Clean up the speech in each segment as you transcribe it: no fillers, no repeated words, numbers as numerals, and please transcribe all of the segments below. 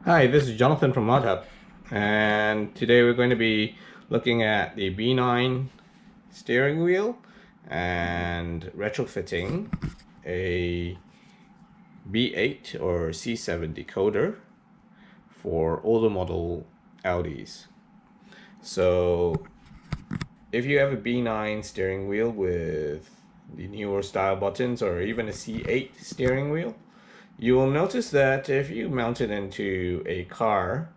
Hi, this is Jonathan from ModHub, and today we're going to be looking at the B9 steering wheel and retrofitting a B8 or C7 decoder for older model Audis. So if you have a B9 steering wheel with the newer style buttons or even a C8 steering wheel, you will notice that if you mount it into a car,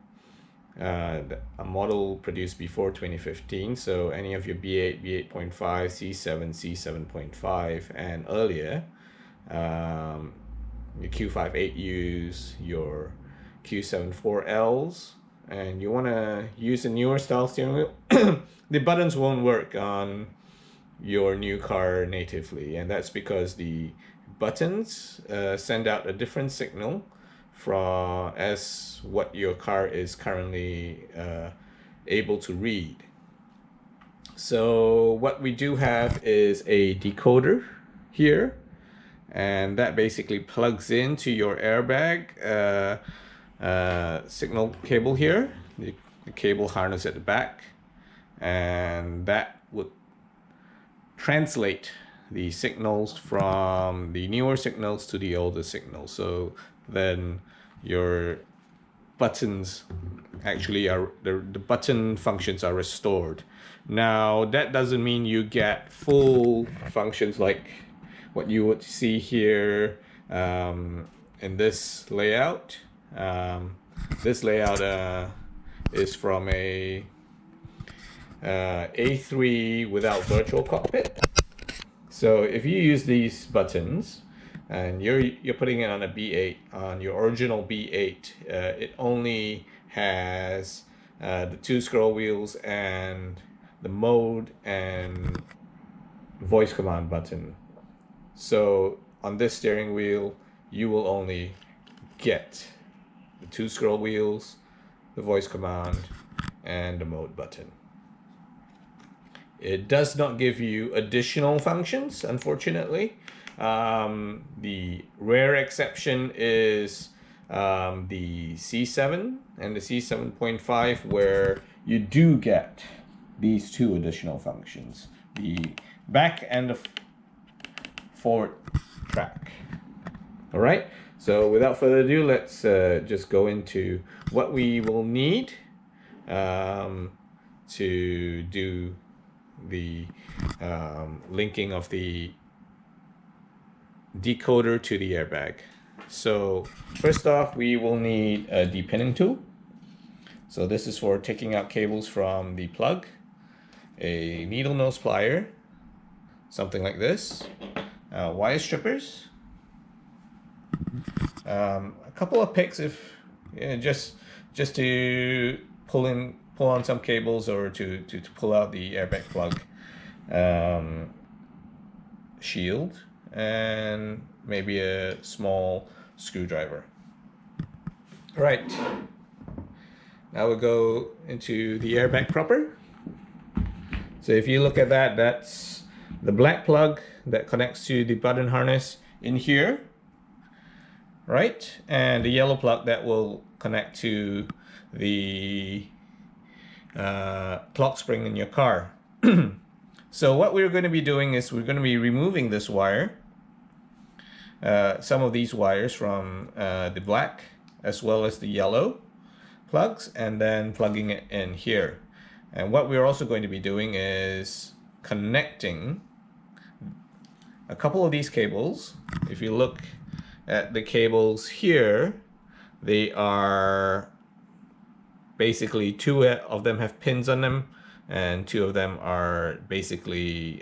a model produced before 2015, so any of your B8, B8.5, C7, C7.5 and earlier, your Q58Us, your Q74Ls, and you want to use a newer style steering wheel, the buttons won't work on your new car natively, and that's because the buttons send out a different signal from as what your car is currently able to read. So what we do have is a decoder here, and that basically plugs into your airbag signal cable here, the cable harness at the back, and that would translate the signals from the newer signals to the older signals. So then your buttons actually are, the button functions are restored. Now that doesn't mean you get full functions like what you would see here in this layout. This layout is from a A3 without virtual cockpit. So if you use these buttons and you're putting it on a B8, on your original B8, it only has the two scroll wheels and the mode and voice command button. So on this steering wheel, you will only get the two scroll wheels, the voice command, and the mode button. It does not give you additional functions, unfortunately. The rare exception is the C7 and the C7.5, where you do get these two additional functions, the back and the forward track. All right, so without further ado, let's just go into what we will need to do the linking of the decoder to the airbag. So first off, we will need a depinning tool. So this is for taking out cables from the plug, a needle nose plier, something like this, wire strippers, a couple of picks if just to pull on some cables or to pull out the airbag plug shield, and maybe a small screwdriver. All right, now we'll go into the airbag proper. So if you look at that, that's the black plug that connects to the button harness in here, right? And the yellow plug that will connect to the clock spring in your car. So what we're going to be doing is we're going to be removing this wire, some of these wires from the black as well as the yellow plugs, and then plugging it in here. And what we're also going to be doing is connecting a couple of these cables. If you look at the cables here, they are basically two of them have pins on them, and two of them are basically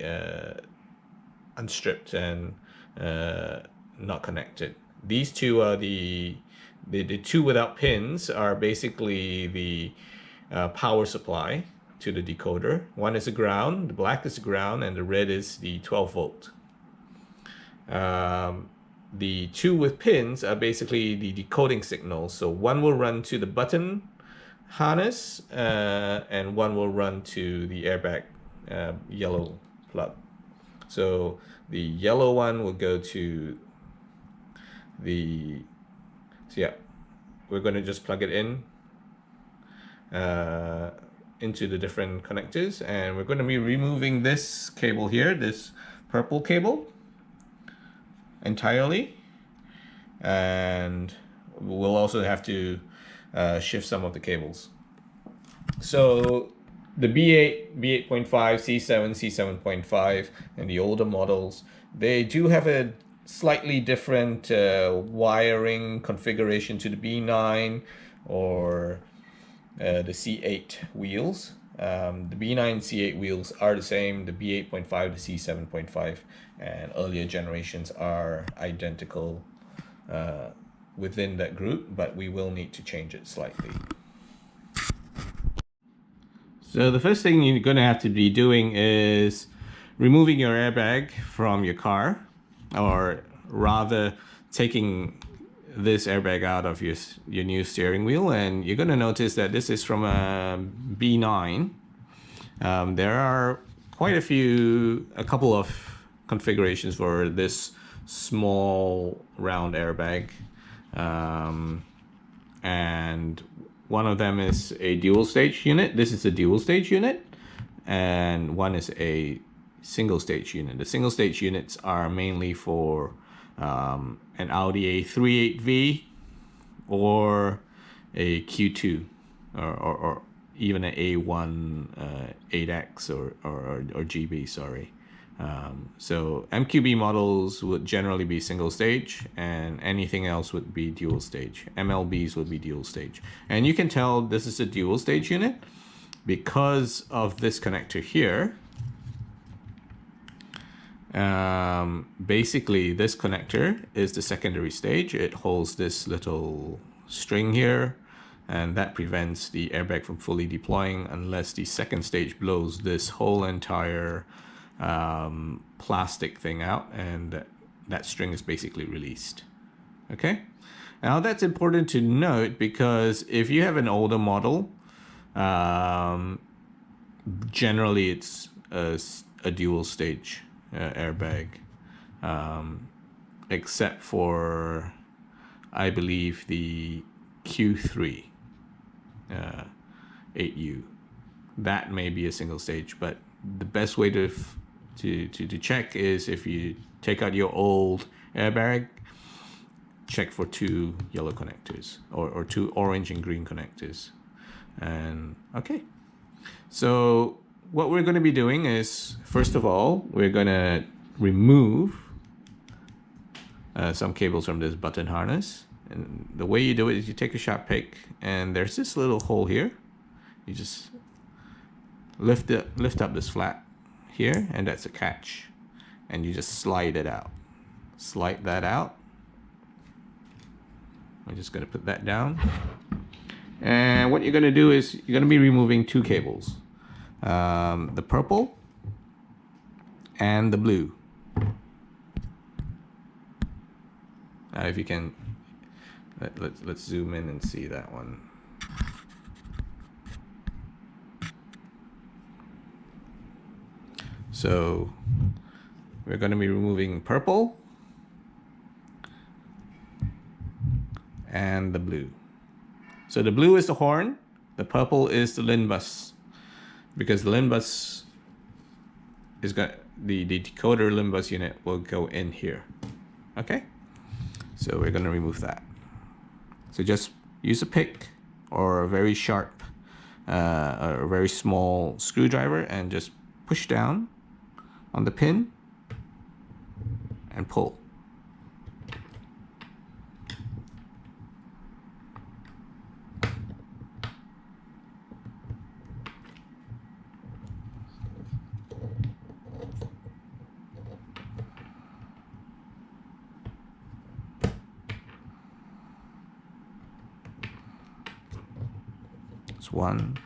unstripped and not connected. These two are the two without pins are basically the power supply to the decoder. One is a ground, the black is the ground, and the red is the 12 volt. The two with pins are basically the decoding signals. So one will run to the button harness and one will run to the airbag yellow plug. So the yellow one will go to the we're going to just plug it in into the different connectors, and we're going to be removing this cable here, this purple cable, entirely, and we'll also have to shift some of the cables. So the B8, B8.5, C7, C7.5, and the older models, they do have a slightly different wiring configuration to the B9 or the C8 wheels. The B9 C8 wheels are the same. The B8.5 to C7.5 and earlier generations are identical within that group, but we will need to change it slightly. So the first thing you're going to have to be doing is removing your airbag from your car, or rather taking this airbag out of your new steering wheel, and you're going to notice that this is from a B9. There are quite a couple of configurations for this small round airbag, and one of them is a dual stage unit. This is a dual stage unit, and one is a single stage unit. The single stage units are mainly for an Audi A38V or a Q2 or even an A1 8X or GB, sorry. So MQB models would generally be single stage, and anything else would be dual stage. MLBs would be dual stage. And you can tell this is a dual stage unit because of this connector here. Basically, this connector is the secondary stage. It holds this little string here, and that prevents the airbag from fully deploying unless the second stage blows this whole entire plastic thing out, and that string is basically released. Okay, now that's important to note because if you have an older model, generally it's a dual stage airbag, except for I believe the Q3 8U. That may be a single stage, but the best way to check is if you take out your old airbag, check for two yellow connectors or two orange and green connectors. And okay, so what we're going to be doing is, first of all, we're going to remove some cables from this button harness. And the way you do it is you take a sharp pick, and there's this little hole here. You just lift up this flap here, and that's a catch, and you just slide it out. Slide that out. I'm just going to put that down, and what you're going to do is you're going to be removing two cables, the purple and the blue. If you can, let's zoom in and see that one. So we're going to be removing purple and the blue. So the blue is the horn, the purple is the LIN bus, because the LIN bus is got the decoder LIN bus unit will go in here. Okay, so we're going to remove that. So just use a pick or a very sharp, a very small screwdriver, and just push down on the pin and pull. It's one.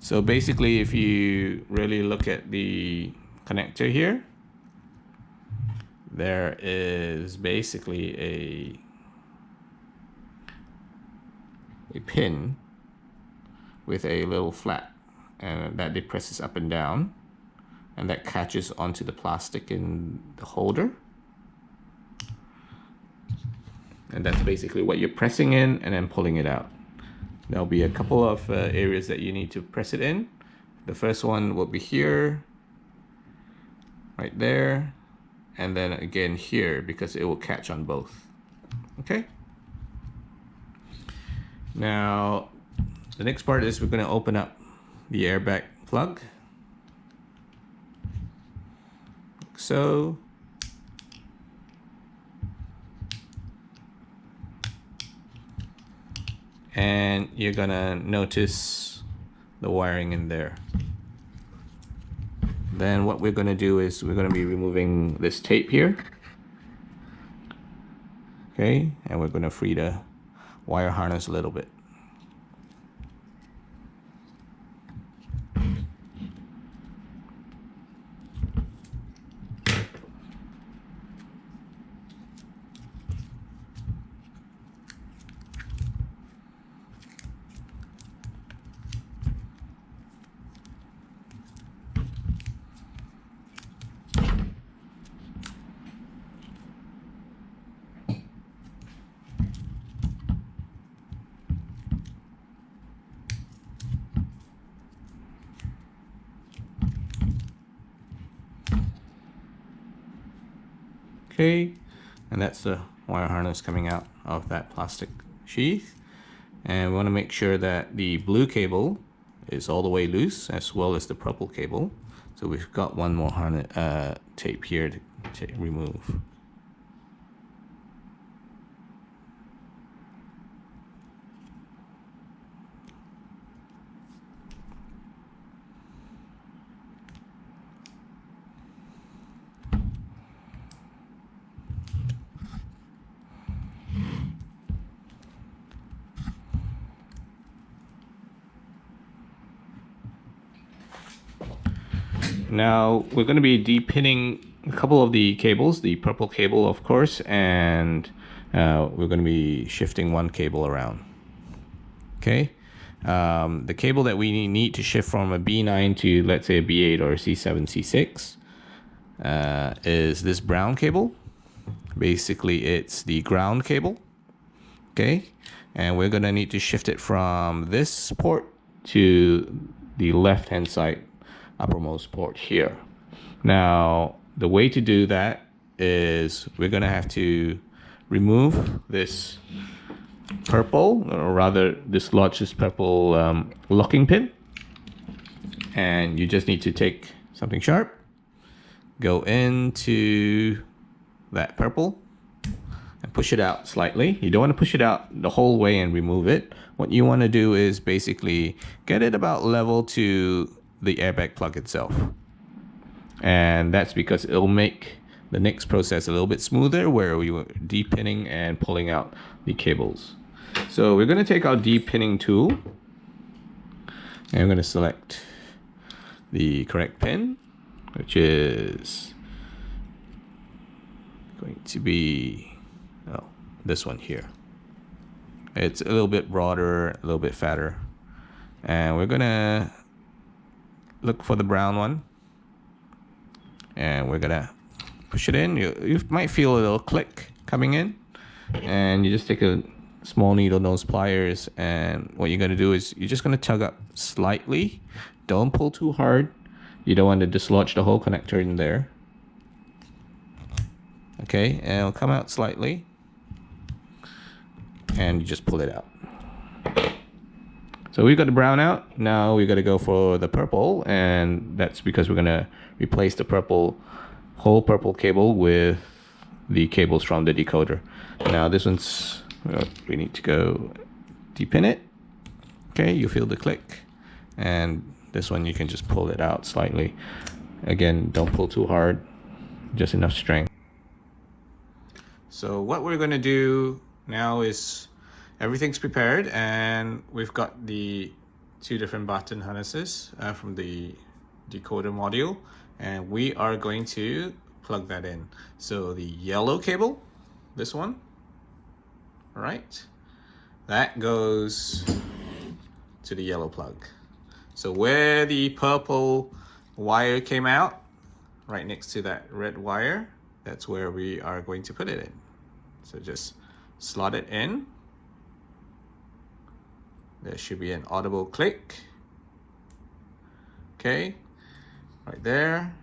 So basically, if you really look at the connector here, there is basically a pin with a little flap, and that depresses up and down, and that catches onto the plastic in the holder. And that's basically what you're pressing in and then pulling it out. There'll be a couple of areas that you need to press it in. The first one will be here, right there, and then again here, because it will catch on both. Okay? Now, the next part is we're going to open up the airbag plug. Like so. And you're gonna notice the wiring in there. Then what we're gonna do is we're gonna be removing this tape here. Okay, and we're gonna free the wire harness a little bit. Okay, and that's the wire harness coming out of that plastic sheath. And we want to make sure that the blue cable is all the way loose, as well as the purple cable. So we've got one more harness, tape here to remove. Now we're going to be depinning a couple of the cables, the purple cable of course, and we're going to be shifting one cable around. Okay, the cable that we need to shift from a B9 to, let's say, a B8 or a C7, C6 is this brown cable. Basically it's the ground cable. Okay, and we're going to need to shift it from this port to the left hand side uppermost port here. Now the way to do that is we're going to have to remove this purple, or rather dislodge this purple locking pin, and you just need to take something sharp, go into that purple and push it out slightly. You don't want to push it out the whole way and remove it. What you want to do is basically get it about level to the airbag plug itself, and that's because it'll make the next process a little bit smoother, where we were depinning and pulling out the cables. So we're going to take our depinning tool, and I'm going to select the correct pin, which is going to be this one here. It's a little bit broader, a little bit fatter, and we're going to look for the brown one, and we're gonna push it in. You might feel a little click coming in, and you just take a small needle nose pliers, and what you're gonna do is you're just gonna tug up slightly. Don't pull too hard. You don't want to dislodge the whole connector in there. Okay, and it'll come out slightly, and you just pull it out. So we've got the brown out. Now we got to go for the purple, and that's because we're gonna replace the whole purple cable with the cables from the decoder. Now this one's, we need to go depin it. Okay, you feel the click, and this one you can just pull it out slightly. Again, don't pull too hard, just enough strength. So what we're gonna do now is, everything's prepared, and we've got the two different button harnesses from the decoder module, and we are going to plug that in. So the yellow cable, this one, all right, that goes to the yellow plug. So where the purple wire came out, right next to that red wire, that's where we are going to put it in. So just slot it in. There should be an audible click. Okay, right there,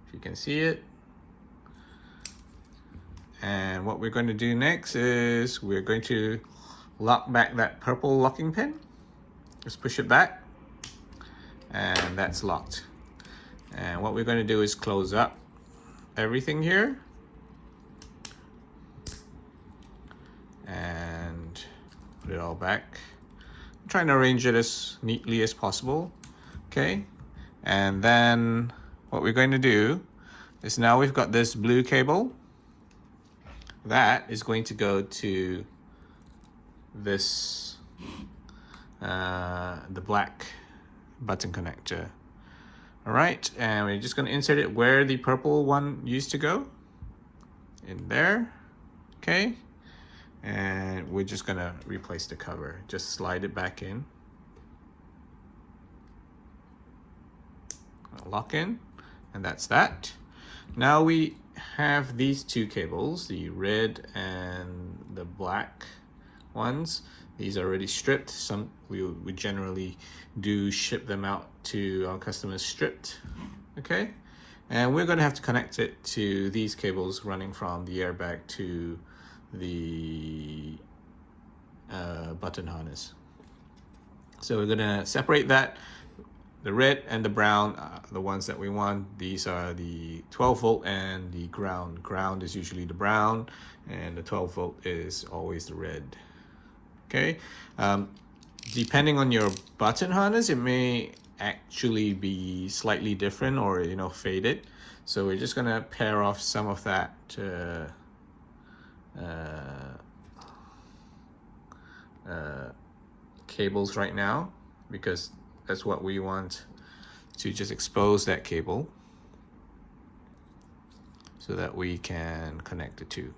if you can see it. And what we're going to do next is we're going to lock back that purple locking pin. Just push it back, and that's locked. And what we're going to do is close up everything here and put it all back. I'm trying to arrange it as neatly as possible. Okay, and then what we're going to do is now we've got this blue cable that is going to go to this the black button connector. All right, and we're just going to insert it where the purple one used to go, in there. Okay, and we're just going to replace the cover. Just slide it back in, lock in, and that's that. Now we have these two cables, the red and the black ones. These are already stripped. Some we generally do ship them out to our customers stripped. Okay, and we're going to have to connect it to these cables running from the airbag to the button harness. So we're going to separate that. The red and the brown are the ones that we want. These are the 12 volt and the ground. Ground is usually the brown, and the 12 volt is always the red. Okay, depending on your button harness, it may actually be slightly different or faded. So we're just gonna pair off some of that cables right now, because that's what we want to just expose that cable so that we can connect the two.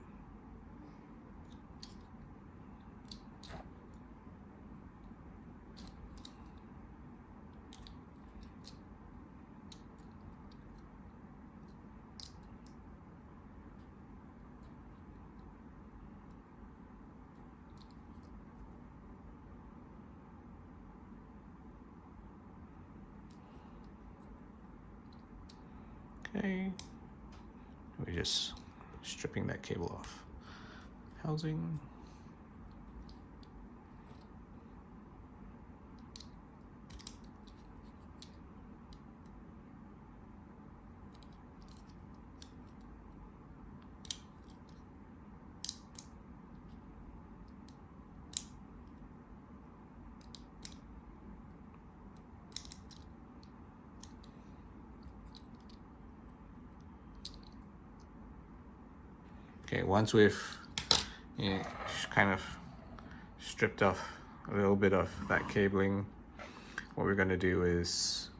Okay, we're just stripping that cable off. Housing. Okay, once we've kind of stripped off a little bit of that cabling, what we're going to do is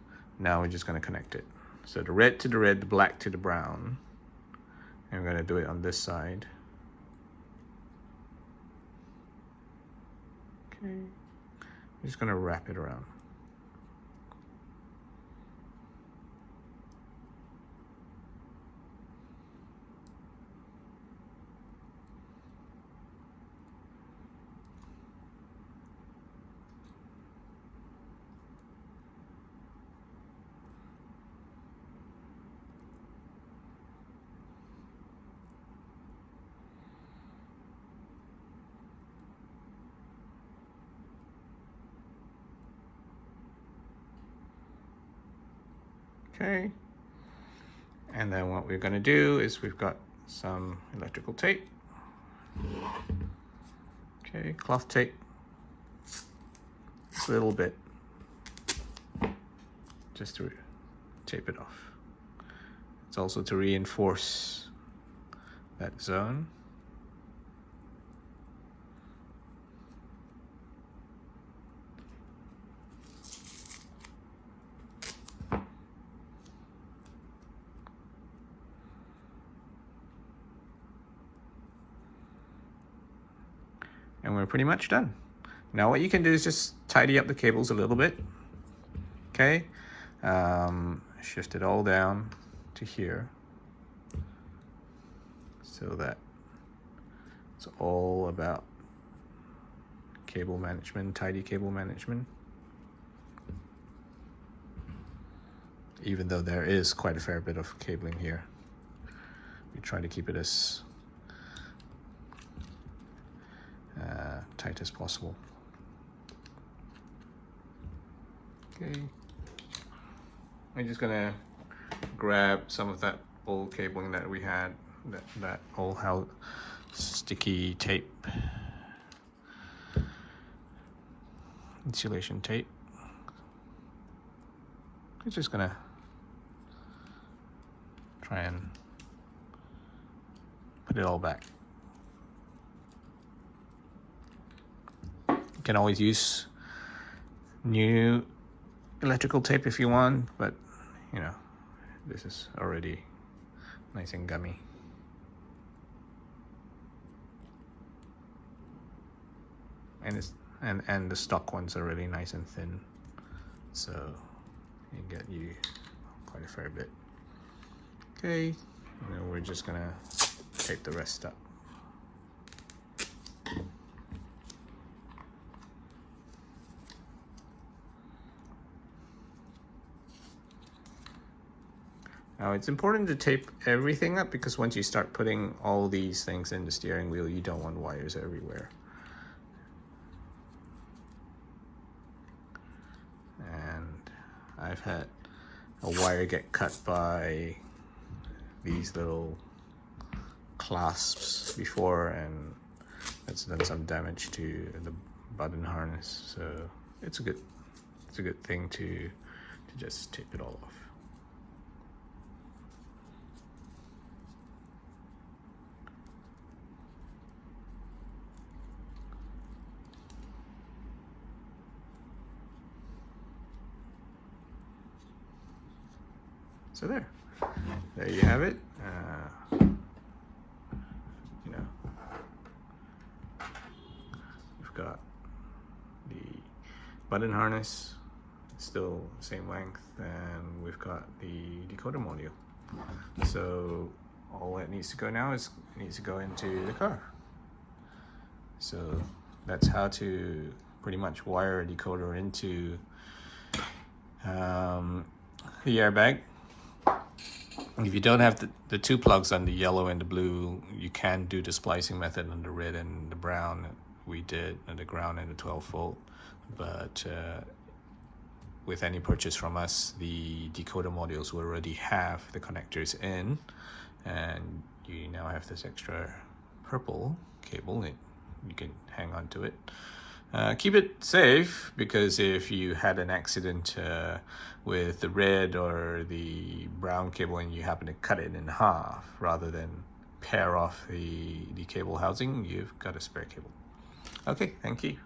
now we're just going to connect it. So the red to the red, the black to the brown, and we're going to do it on this side. Okay, I'm just going to wrap it around. Okay, and then what we're going to do is we've got some electrical tape. Okay, cloth tape, just a little bit, just to tape it off. It's also to reinforce that zone. And we're pretty much done. Now what you can do is just tidy up the cables a little bit. Okay, shift it all down to here so that it's all about cable management, tidy cable management. Even though there is quite a fair bit of cabling here, we try to keep it as tight as possible. Okay, I'm just gonna grab some of that old cabling that we had, that old how sticky tape, insulation tape. I'm just gonna try and put it all back. You can always use new electrical tape if you want, but you know, this is already nice and gummy. And it's and the stock ones are really nice and thin, so you get you quite a fair bit. Okay, now we're just gonna tape the rest up. Now it's important to tape everything up because once you start putting all these things in the steering wheel, you don't want wires everywhere. And I've had a wire get cut by these little clasps before, and that's done some damage to the button harness. So it's a good thing to just tape it all off. So there you have it. You know, we've got the button harness, still same length, and we've got the decoder module. So all that needs to go now is needs to go into the car. So that's how to pretty much wire a decoder into the airbag. If you don't have the two plugs on the yellow and the blue, you can do the splicing method on the red and the brown. We did on the ground and the 12 volt, but with any purchase from us, the decoder modules will already have the connectors in, and you now have this extra purple cable that you can hang on to it. Keep it safe, because if you had an accident with the red or the brown cable and you happen to cut it in half rather than pair off the cable housing, you've got a spare cable. Okay, thank you.